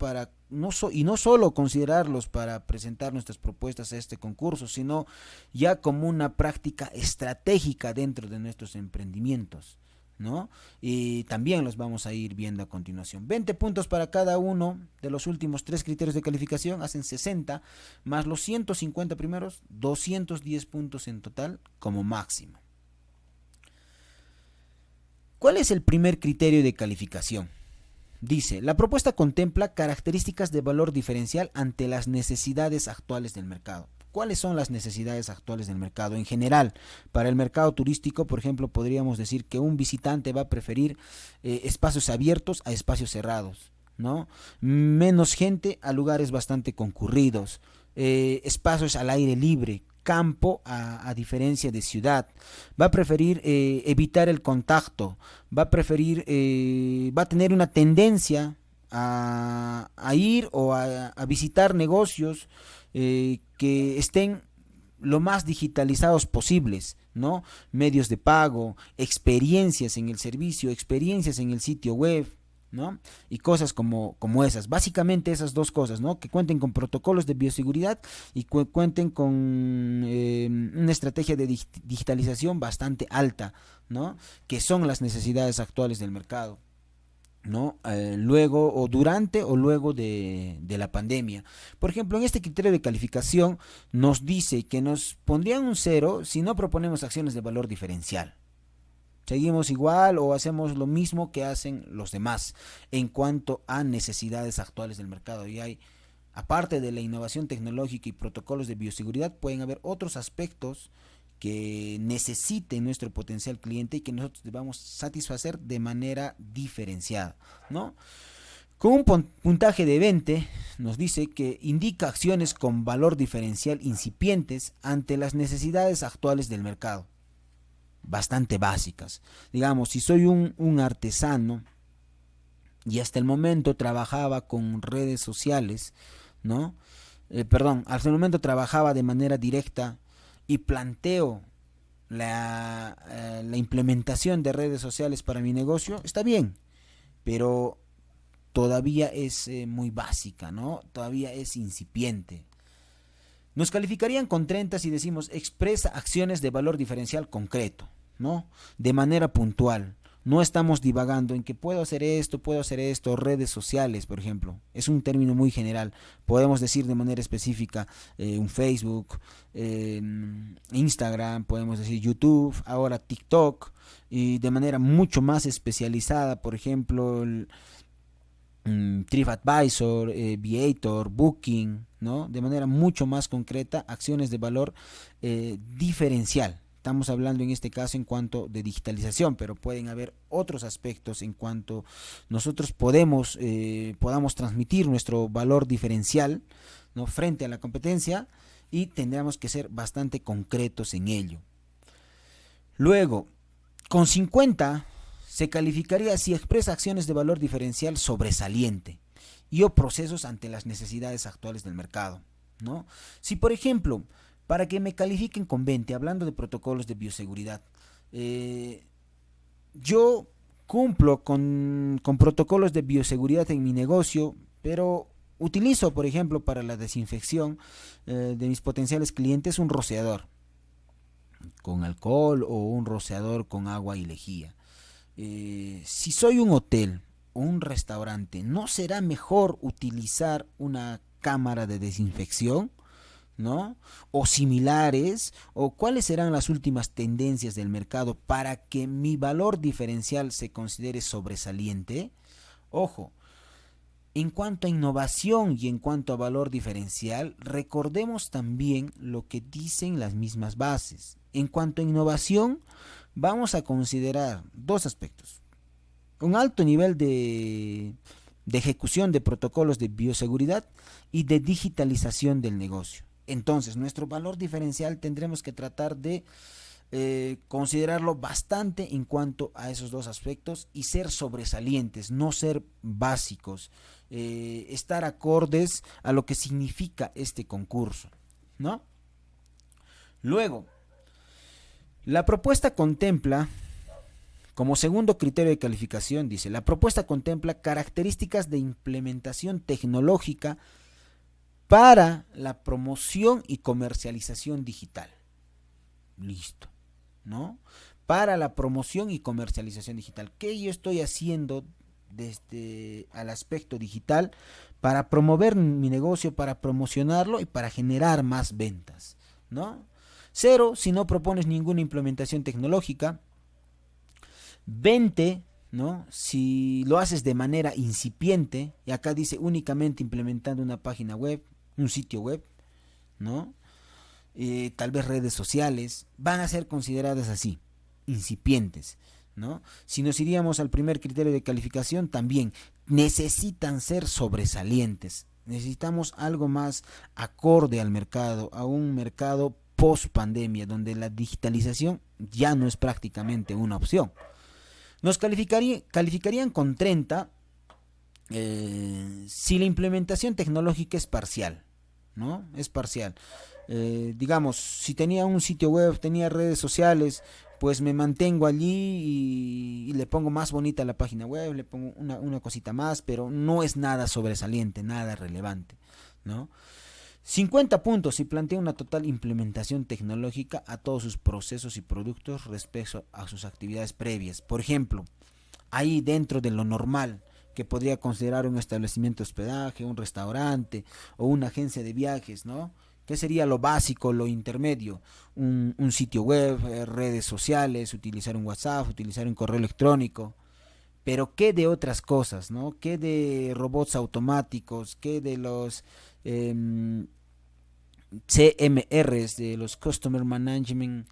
considerarlos para presentar nuestras propuestas a este concurso, sino ya como una práctica estratégica dentro de nuestros emprendimientos, ¿no? Y también los vamos a ir viendo a continuación. 20 puntos para cada uno de los últimos tres criterios de calificación hacen 60, más los 150 primeros, 210 puntos en total como máximo. ¿Cuál es el primer criterio de calificación? Dice, la propuesta contempla características de valor diferencial ante las necesidades actuales del mercado. ¿Cuáles son las necesidades actuales del mercado? En general, para el mercado turístico, por ejemplo, podríamos decir que un visitante va a preferir espacios abiertos a espacios cerrados, ¿no? Menos gente a lugares bastante concurridos, espacios al aire libre, campo a diferencia de ciudad. Va a preferir evitar el contacto, va a tener una tendencia a ir o a visitar negocios que estén lo más digitalizados posibles, ¿no? Medios de pago, experiencias en el servicio, experiencias en el sitio web, ¿no? Y cosas como esas, básicamente esas dos cosas, ¿no? Que cuenten con protocolos de bioseguridad y cuenten con una estrategia de digitalización bastante alta, ¿no? Que son las necesidades actuales del mercado, ¿no? Luego o durante o luego de la pandemia. Por ejemplo, en este criterio de calificación nos dice que nos pondrían un 0 si no proponemos acciones de valor diferencial. Seguimos igual o hacemos lo mismo que hacen los demás en cuanto a necesidades actuales del mercado. Y hay, aparte de la innovación tecnológica y protocolos de bioseguridad, pueden haber otros aspectos que necesite nuestro potencial cliente y que nosotros debamos satisfacer de manera diferenciada, ¿no? Con un puntaje de 20 nos dice que indica acciones con valor diferencial incipientes ante las necesidades actuales del mercado, bastante básicas. Digamos, si soy un artesano y hasta el momento trabajaba con redes sociales, ¿no? Hasta el momento trabajaba de manera directa y planteo la implementación de redes sociales para mi negocio, está bien, pero todavía es muy básica, ¿no? Todavía es incipiente. Nos calificarían con 30 si decimos expresa acciones de valor diferencial concreto, ¿no? De manera puntual. No estamos divagando en que puedo hacer esto, redes sociales, por ejemplo. Es un término muy general. Podemos decir de manera específica un Facebook, Instagram, podemos decir YouTube, ahora TikTok, y de manera mucho más especializada, por ejemplo, TripAdvisor, Viator, Booking, ¿no? De manera mucho más concreta, acciones de valor diferencial. Estamos hablando en este caso en cuanto de digitalización, pero pueden haber otros aspectos en cuanto nosotros podamos transmitir nuestro valor diferencial, ¿no? Frente a la competencia, y tendríamos que ser bastante concretos en ello. Luego, con 50 se calificaría si expresa acciones de valor diferencial sobresaliente y o procesos ante las necesidades actuales del mercado, ¿no? Si, por ejemplo, para que me califiquen con 20, hablando de protocolos de bioseguridad, yo cumplo con protocolos de bioseguridad en mi negocio, pero utilizo, por ejemplo, para la desinfección de mis potenciales clientes un rociador con alcohol o un rociador con agua y lejía. Si soy un hotel o un restaurante, ¿no será mejor utilizar una cámara de desinfección? ¿No? O similares, o cuáles serán las últimas tendencias del mercado para que mi valor diferencial se considere sobresaliente. Ojo, en cuanto a innovación y en cuanto a valor diferencial, recordemos también lo que dicen las mismas bases. En cuanto a innovación, vamos a considerar dos aspectos: un alto nivel de ejecución de protocolos de bioseguridad y de digitalización del negocio. Entonces, nuestro valor diferencial tendremos que tratar de considerarlo bastante en cuanto a esos dos aspectos y ser sobresalientes, no ser básicos, estar acordes a lo que significa este concurso, ¿no? Luego, la propuesta contempla, como segundo criterio de calificación, dice, la propuesta contempla características de implementación tecnológica para la promoción y comercialización digital. Listo, ¿no? Para la promoción y comercialización digital. ¿Qué yo estoy haciendo desde el aspecto digital para promover mi negocio, para promocionarlo y para generar más ventas, ¿no? Cero, si no propones ninguna implementación tecnológica. 20, ¿no? Si lo haces de manera incipiente, y acá dice únicamente implementando una página web, un sitio web, ¿no? Tal vez redes sociales, van a ser consideradas así, incipientes, ¿no? Si nos iríamos al primer criterio de calificación, también necesitan ser sobresalientes. Necesitamos algo más acorde al mercado, a un mercado post pandemia, donde la digitalización ya no es prácticamente una opción. Nos calificarían con 30 si la implementación tecnológica es parcial, ¿no? Es parcial. Digamos, si tenía un sitio web, tenía redes sociales, pues me mantengo allí y le pongo más bonita la página web, le pongo una cosita más, pero no es nada sobresaliente, nada relevante, ¿no? 50 puntos si plantea una total implementación tecnológica a todos sus procesos y productos respecto a sus actividades previas. Por ejemplo, ahí dentro de lo normal que podría considerar un establecimiento de hospedaje, un restaurante o una agencia de viajes, ¿no? ¿Qué sería lo básico, lo intermedio? Un sitio web, redes sociales, utilizar un WhatsApp, utilizar un correo electrónico. Pero ¿qué de otras cosas, no? ¿Qué de robots automáticos? ¿Qué de los CMRs, de los Customer Management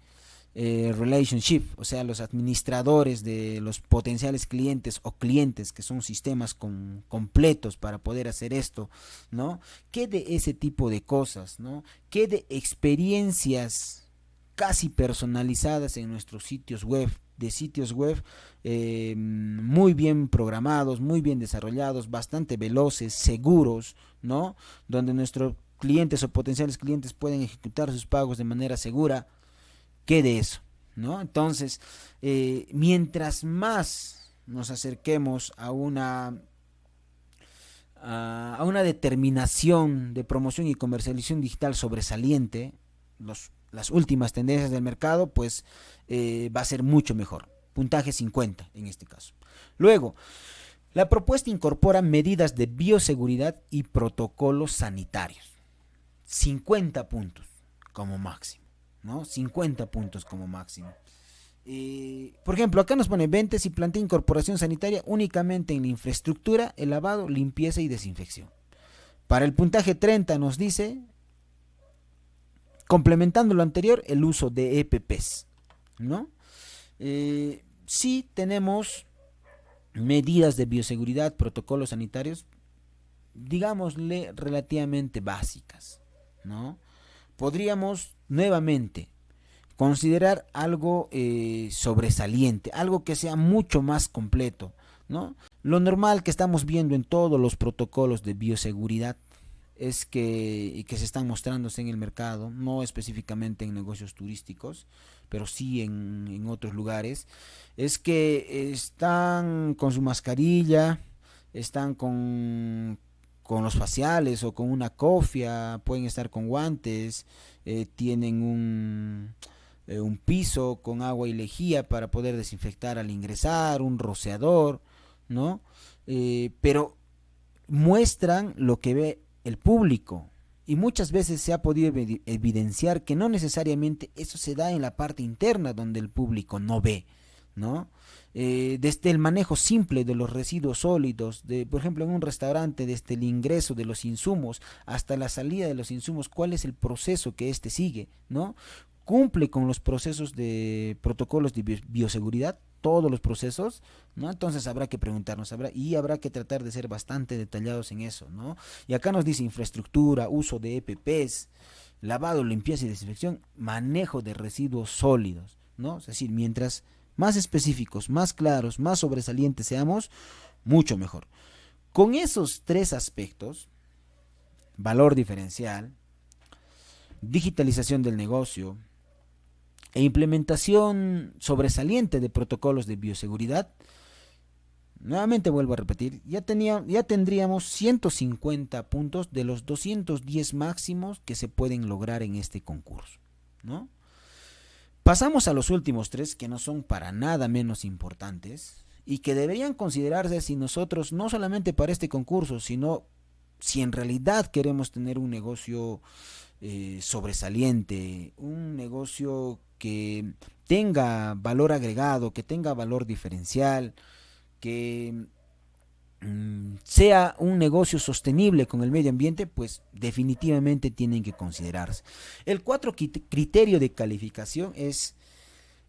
Relationship, o sea, los administradores de los potenciales clientes o clientes, que son sistemas completos para poder hacer esto, ¿no? ¿Qué de ese tipo de cosas, ¿no? ¿Qué de experiencias casi personalizadas en nuestros sitios web, de sitios web muy bien programados, muy bien desarrollados, bastante veloces, seguros, ¿no? Donde nuestros clientes o potenciales clientes pueden ejecutar sus pagos de manera segura? ¿Qué de eso? ¿No? Entonces, mientras más nos acerquemos a una determinación de promoción y comercialización digital sobresaliente, las últimas tendencias del mercado, pues va a ser mucho mejor. Puntaje 50 en este caso. Luego, la propuesta incorpora medidas de bioseguridad y protocolos sanitarios. 50 puntos como máximo, ¿no? 50 puntos como máximo. Por ejemplo, acá nos pone 20 si plantea incorporación sanitaria únicamente en la infraestructura, el lavado, limpieza y desinfección. Para el puntaje 30 nos dice, complementando lo anterior, el uso de EPPs, ¿no? Sí tenemos medidas de bioseguridad, protocolos sanitarios, digámosle relativamente básicas, ¿no? Podríamos nuevamente considerar algo sobresaliente, algo que sea mucho más completo, ¿no? Lo normal que estamos viendo en todos los protocolos de bioseguridad es que se están mostrándose en el mercado, no específicamente en negocios turísticos, pero sí en otros lugares, es que están con su mascarilla, están con los faciales o con una cofia, pueden estar con guantes, tienen un piso con agua y lejía para poder desinfectar al ingresar, un rociador, ¿no? pero muestran lo que ve el público. Y muchas veces se ha podido evidenciar que no necesariamente eso se da en la parte interna donde el público no ve, ¿no? Desde el manejo simple de los residuos sólidos, por ejemplo en un restaurante, desde el ingreso de los insumos hasta la salida de los insumos, cuál es el proceso que éste sigue, ¿no? Cumple con los procesos de protocolos de bioseguridad, todos los procesos, ¿no? Entonces habrá que preguntarnos, habrá que tratar de ser bastante detallados en eso, ¿no? Y acá nos dice infraestructura, uso de EPPs, lavado, limpieza y desinfección, manejo de residuos sólidos, ¿no? Es decir, mientras más específicos, más claros, más sobresalientes seamos, mucho mejor. Con esos tres aspectos, valor diferencial, digitalización del negocio e implementación sobresaliente de protocolos de bioseguridad, nuevamente vuelvo a repetir, ya tendríamos 150 puntos de los 210 máximos que se pueden lograr en este concurso, ¿no? Pasamos a los últimos tres, que no son para nada menos importantes y que deberían considerarse si nosotros, no solamente para este concurso, sino si en realidad queremos tener un negocio sobresaliente, un negocio que tenga valor agregado, que tenga valor diferencial, que sea un negocio sostenible con el medio ambiente, pues definitivamente tienen que considerarse. El cuarto criterio de calificación es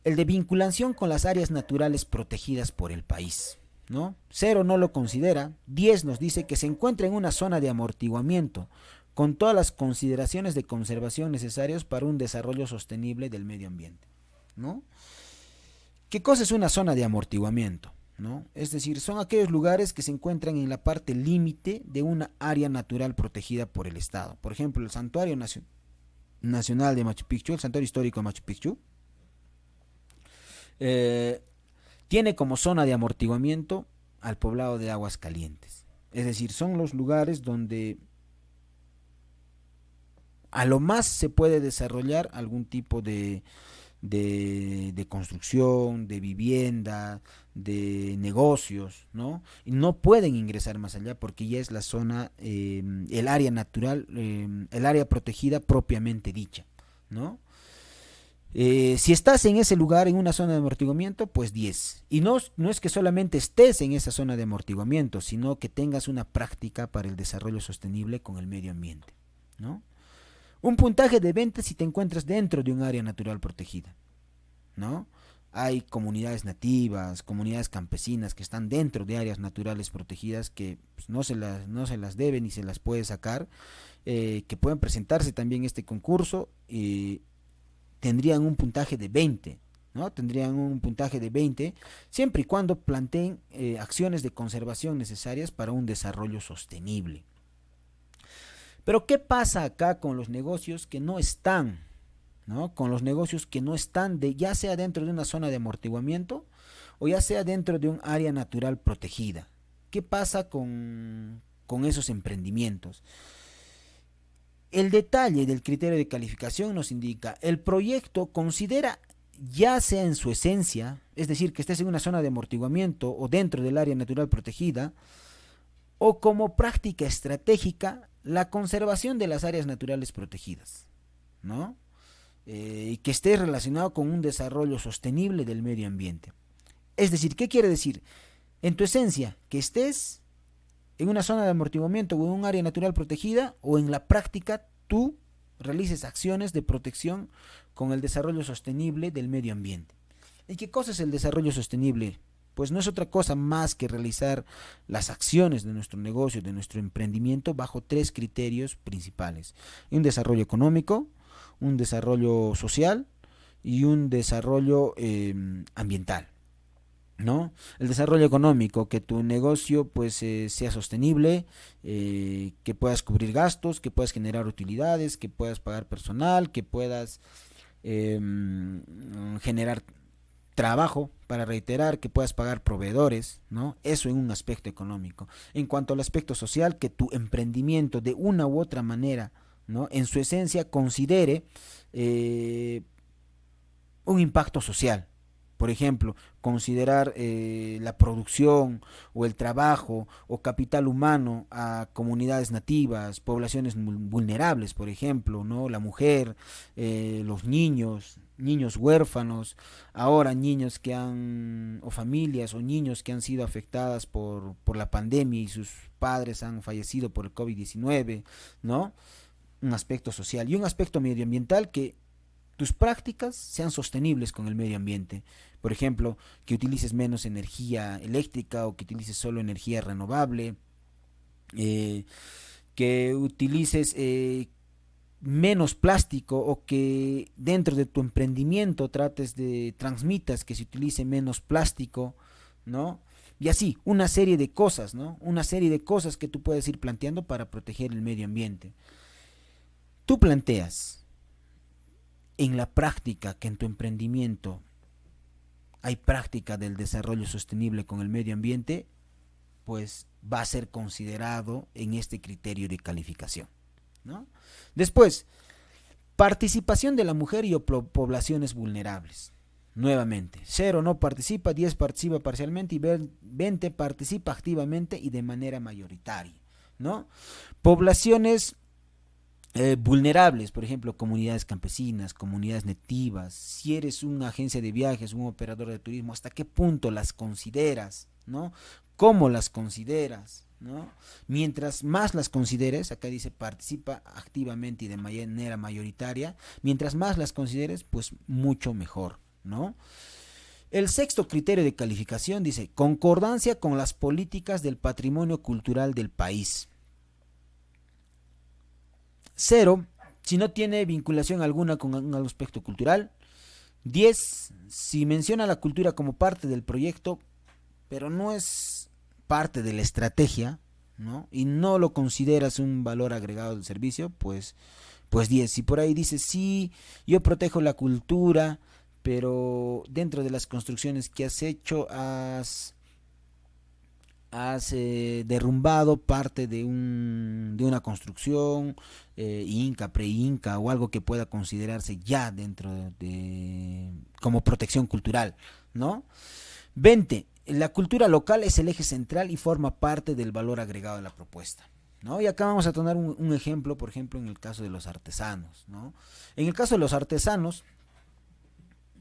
el de vinculación con las áreas naturales protegidas por el país, ¿no? 0 no lo considera, 10 nos dice que se encuentra en una zona de amortiguamiento, con todas las consideraciones de conservación necesarias para un desarrollo sostenible del medio ambiente, ¿no? ¿Qué cosa es una zona de amortiguamiento? ¿No? Es decir, son aquellos lugares que se encuentran en la parte límite de una área natural protegida por el Estado. Por ejemplo, el Santuario Nacional de Machu Picchu, el Santuario Histórico de Machu Picchu, tiene como zona de amortiguamiento al poblado de Aguas Calientes. Es decir, son los lugares donde a lo más se puede desarrollar algún tipo de construcción, de vivienda, de negocios, ¿no? Y no pueden ingresar más allá porque ya es la zona, el área natural, el área protegida propiamente dicha, ¿no? Si estás en ese lugar, en una zona de amortiguamiento, pues 10. Y no es que solamente estés en esa zona de amortiguamiento, sino que tengas una práctica para el desarrollo sostenible con el medio ambiente, ¿no? Un puntaje de 20 si te encuentras dentro de un área natural protegida, ¿no? Hay comunidades nativas, comunidades campesinas que están dentro de áreas naturales protegidas que pues, no se las debe ni se las puede sacar, que pueden presentarse también en este concurso y tendrían un puntaje de 20, ¿no? Tendrían un puntaje de 20 siempre y cuando planteen acciones de conservación necesarias para un desarrollo sostenible. Pero ¿qué pasa acá con los negocios que no están, ¿no? Con los negocios que no están, ya sea dentro de una zona de amortiguamiento o ya sea dentro de un área natural protegida? ¿Qué pasa con esos emprendimientos? El detalle del criterio de calificación nos indica, el proyecto considera, ya sea en su esencia, es decir, que estés en una zona de amortiguamiento o dentro del área natural protegida, o como práctica estratégica, la conservación de las áreas naturales protegidas, ¿no? Y que esté relacionado con un desarrollo sostenible del medio ambiente. Es decir, ¿qué quiere decir? En tu esencia, que estés en una zona de amortiguamiento o en un área natural protegida, o en la práctica tú realices acciones de protección con el desarrollo sostenible del medio ambiente. ¿Y qué cosa es el desarrollo sostenible? Pues no es otra cosa más que realizar las acciones de nuestro negocio, de nuestro emprendimiento, bajo 3 criterios principales: un desarrollo económico, un desarrollo social y un desarrollo ambiental, ¿no? El desarrollo económico, que tu negocio pues sea sostenible, que puedas cubrir gastos, que puedas generar utilidades, que puedas pagar personal, que puedas generar trabajo, para reiterar, que puedas pagar proveedores, ¿no? Eso en un aspecto económico. En cuanto al aspecto social, que tu emprendimiento de una u otra manera, ¿no?, en su esencia considere un impacto social, Por ejemplo, considerar la producción o el trabajo o capital humano a comunidades nativas, poblaciones vulnerables, por ejemplo, ¿no? La mujer, los niños, niños huérfanos, ahora niños que han, o familias o niños que han sido afectadas por la pandemia y sus padres han fallecido por el COVID-19, ¿no? Un aspecto social y un aspecto medioambiental, que tus prácticas sean sostenibles con el medio ambiente. Por ejemplo, que utilices menos energía eléctrica o que utilices solo energía renovable, que utilices menos plástico, o que dentro de tu emprendimiento trates de transmitas que se utilice menos plástico, ¿no? Y así, una serie de cosas, ¿no? Una serie de cosas que tú puedes ir planteando para proteger el medio ambiente. Tú planteas en la práctica que en tu emprendimiento hay práctica del desarrollo sostenible con el medio ambiente, pues va a ser considerado en este criterio de calificación, ¿no? Después, participación de la mujer y poblaciones vulnerables. Nuevamente, 0 no participa, 10 participa parcialmente y 20 participa activamente y de manera mayoritaria, ¿no? Poblaciones vulnerables, por ejemplo, comunidades campesinas, comunidades nativas. Si eres una agencia de viajes, un operador de turismo, ¿hasta qué punto las consideras, ¿no? ¿Cómo las consideras, ¿no? Mientras más las consideres, acá dice participa activamente y de manera mayoritaria, mientras más las consideres, pues mucho mejor, ¿no? El sexto criterio de calificación dice concordancia con las políticas del patrimonio cultural del país. 0, si no tiene vinculación alguna con un aspecto cultural. 10, si menciona la cultura como parte del proyecto, pero no es parte de la estrategia, ¿no? Y no lo consideras un valor agregado del servicio, pues 10. Si por ahí dices, sí, yo protejo la cultura, pero dentro de las construcciones que has hecho has derrumbado parte de una construcción inca, pre-inca o algo que pueda considerarse ya dentro de como protección cultural, ¿no? 20. La cultura local es el eje central y forma parte del valor agregado de la propuesta, ¿no? Y acá vamos a tomar un ejemplo, por ejemplo, en el caso de los artesanos, ¿no? En el caso de los artesanos,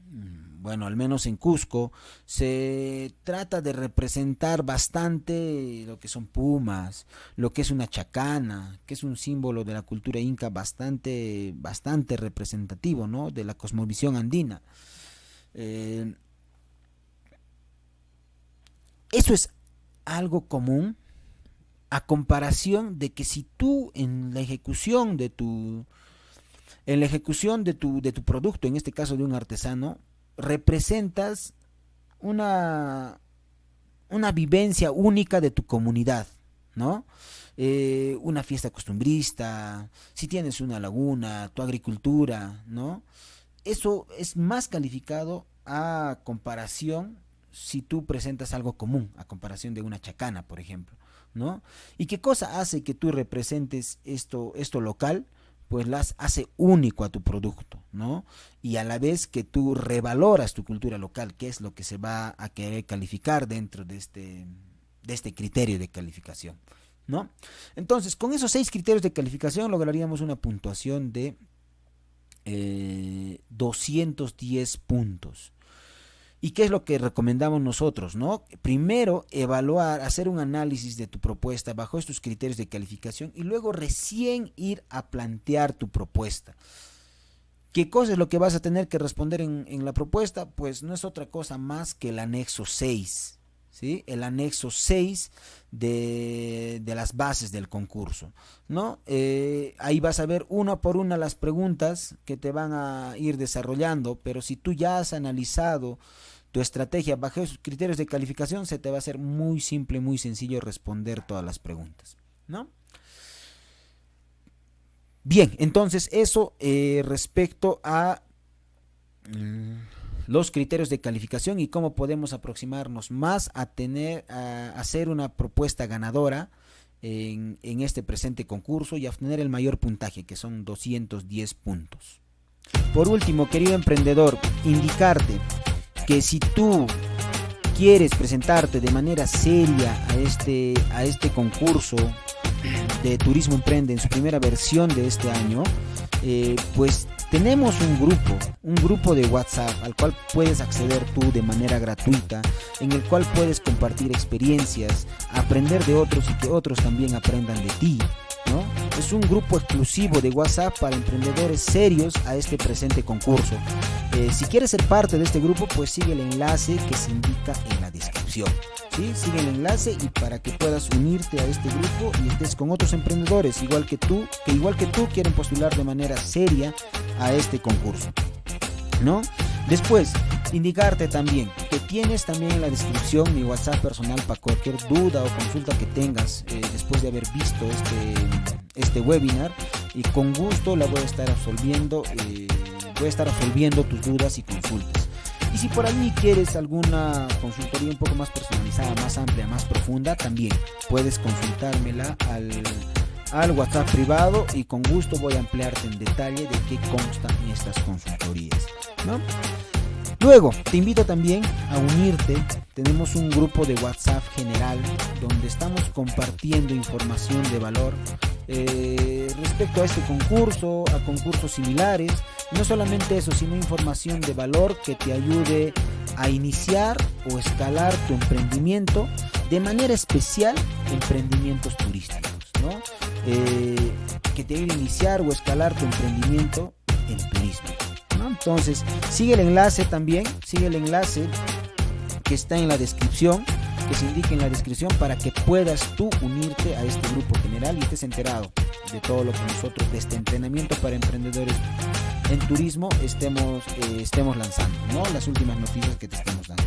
bueno, al menos en Cusco, se trata de representar bastante lo que son pumas, lo que es una chacana, que es un símbolo de la cultura inca bastante representativo, ¿no? De la cosmovisión andina. Eso es algo común a comparación de que si tú en la ejecución de tu producto, en este caso de un artesano, representas una vivencia única de tu comunidad, ¿no? Una fiesta costumbrista, si tienes una laguna, tu agricultura, ¿no? Eso es más calificado a comparación si tú presentas algo común, a comparación de una chacana, por ejemplo, ¿no? ¿Y qué cosa hace que tú representes esto local? Pues las hace único a tu producto, ¿no? Y a la vez que tú revaloras tu cultura local, que es lo que se va a querer calificar dentro de este criterio de calificación, ¿no? Entonces, con esos 6 criterios de calificación lograríamos una puntuación de 210 puntos. ¿Y qué es lo que recomendamos nosotros, no? Primero, evaluar, hacer un análisis de tu propuesta bajo estos criterios de calificación y luego recién ir a plantear tu propuesta. ¿Qué cosa es lo que vas a tener que responder en la propuesta? Pues no es otra cosa más que el anexo 6, ¿sí? El anexo 6 de las bases del concurso, ¿no? Ahí vas a ver una por una las preguntas que te van a ir desarrollando, pero si tú ya has analizado tu estrategia bajo esos criterios de calificación, se te va a hacer muy simple, muy sencillo responder todas las preguntas, ¿no? Bien, entonces eso respecto a los criterios de calificación y cómo podemos aproximarnos más a hacer una propuesta ganadora en este presente concurso y a obtener el mayor puntaje, que son 210 puntos. Por último, querido emprendedor, indicarte que si tú quieres presentarte de manera seria a este concurso de Turismo Emprende en su primera versión de este año, pues tenemos un grupo de WhatsApp al cual puedes acceder tú de manera gratuita, en el cual puedes compartir experiencias, aprender de otros y que otros también aprendan de ti, ¿no? Es un grupo exclusivo de WhatsApp para emprendedores serios a este presente concurso. Si quieres ser parte de este grupo, pues sigue el enlace que se indica en la descripción. ¿Sí? Sigue el enlace y para que puedas unirte a este grupo y estés con otros emprendedores igual que tú quieren postular de manera seria a este concurso, ¿no? Después, indicarte también que tienes también en la descripción mi WhatsApp personal para cualquier duda o consulta que tengas después de haber visto este webinar, y con gusto la voy a estar resolviendo tus dudas y consultas. Y si por ahí quieres alguna consultoría un poco más personalizada, más amplia, más profunda, también puedes consultármela al WhatsApp privado y con gusto voy a ampliarte en detalle de qué constan estas consultorías, ¿no? Luego, te invito también a unirte. Tenemos un grupo de WhatsApp general donde estamos compartiendo información de valor respecto a este concurso, a concursos similares. No solamente eso, sino información de valor que te ayude a iniciar o escalar tu emprendimiento, de manera especial emprendimientos turísticos, ¿no? Que te ayude a iniciar o escalar tu emprendimiento en turismo, ¿no? Entonces, sigue el enlace que está en la descripción, que se indique en la descripción para que puedas tú unirte a este grupo general y estés enterado de todo lo que nosotros de este entrenamiento para emprendedores en turismo estemos lanzando, ¿no? Las últimas noticias que te estemos dando.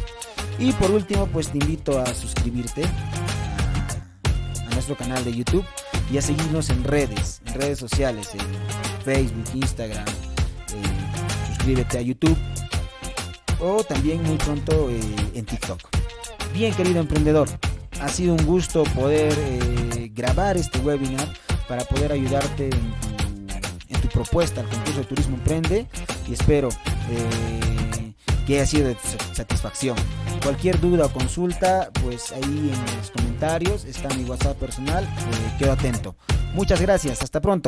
Y por último, pues te invito a suscribirte a nuestro canal de YouTube y a seguirnos en redes sociales, en Facebook, Instagram. Suscríbete a YouTube o también muy pronto en TikTok. Bien, querido emprendedor, ha sido un gusto poder grabar este webinar para poder ayudarte en tu propuesta al concurso de Turismo Emprende, y espero que haya sido de tu satisfacción. Cualquier duda o consulta, pues ahí en los comentarios está mi WhatsApp personal. Quedo atento. Muchas gracias, hasta pronto.